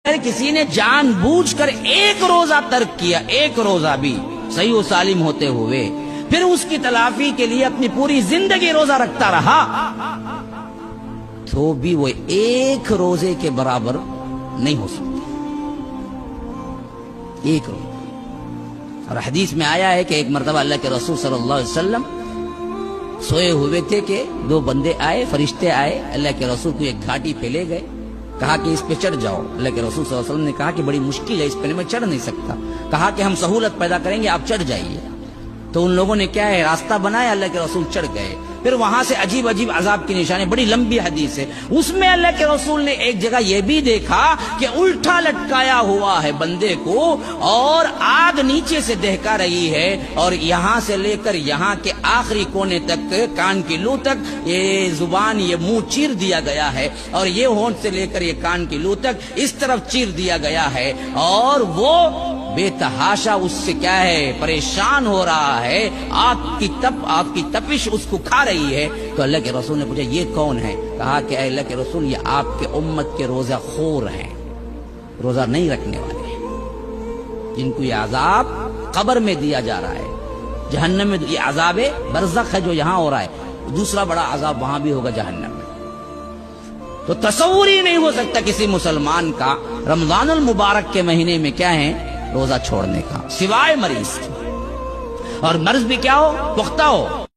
اگر کسی نے جان بوجھ کر ایک روزہ ترک کیا، ایک روزہ بھی صحیح و سالم ہوتے ہوئے، پھر اس کی تلافی کے لیے اپنی پوری زندگی روزہ رکھتا رہا، تو بھی وہ ایک روزے کے برابر نہیں ہو سکتی، ایک روزہ۔ اور حدیث میں آیا ہے کہ ایک مرتبہ اللہ کے رسول صلی اللہ علیہ وسلم سوئے ہوئے تھے کہ دو بندے آئے، فرشتے آئے، اللہ کے رسول کو ایک گھاٹی پہ لے گئے، کہا کہ اس پہ چڑھ جاؤ۔ اللہ کے رسول صلی اللہ علیہ وسلم نے کہا کہ بڑی مشکل ہے، اس پہ میں چڑھ نہیں سکتا۔ کہا کہ ہم سہولت پیدا کریں گے، آپ چڑھ جائیے۔ تو ان لوگوں نے کیا ہے، راستہ بنایا، اللہ کے رسول چڑھ گئے۔ پھر وہاں سے عجیب عجیب عذاب کی نشانی، بڑی لمبی حدیث ہے۔ اس میں اللہ کے رسول نے ایک جگہ یہ بھی دیکھا کہ الٹا لٹکایا ہوا ہے بندے کو، اور آگ نیچے سے دہکا رہی ہے، اور یہاں سے لے کر یہاں کے آخری کونے تک، کان کی لو تک، یہ زبان، یہ منہ چیر دیا گیا ہے، اور یہ ہونٹ سے لے کر یہ کان کی لو تک اس طرف چیر دیا گیا ہے، اور وہ بے تحاشا اس سے کیا ہے، پریشان ہو رہا ہے، آگ کی تپش اس کو کھا رہی ہے۔ تو اللہ کے رسول نے پوچھا یہ کون ہے؟ کہا کہ اے اللہ کے رسول، یہ آپ کے امت کے روزہ خور ہیں، روزہ نہیں رکھنے والے ہیں، جن کو یہ عذاب قبر میں دیا جا رہا ہے، جہنم میں یہ عذاب برزخ ہے جو یہاں ہو رہا ہے، دوسرا بڑا عذاب وہاں بھی ہوگا جہنم میں۔ تو تصور ہی نہیں ہو سکتا کسی مسلمان کا رمضان المبارک کے مہینے میں کیا ہے، روزہ چھوڑنے کا، سوائے مریض کی، اور مرض بھی کیا ہو، پختہ ہو۔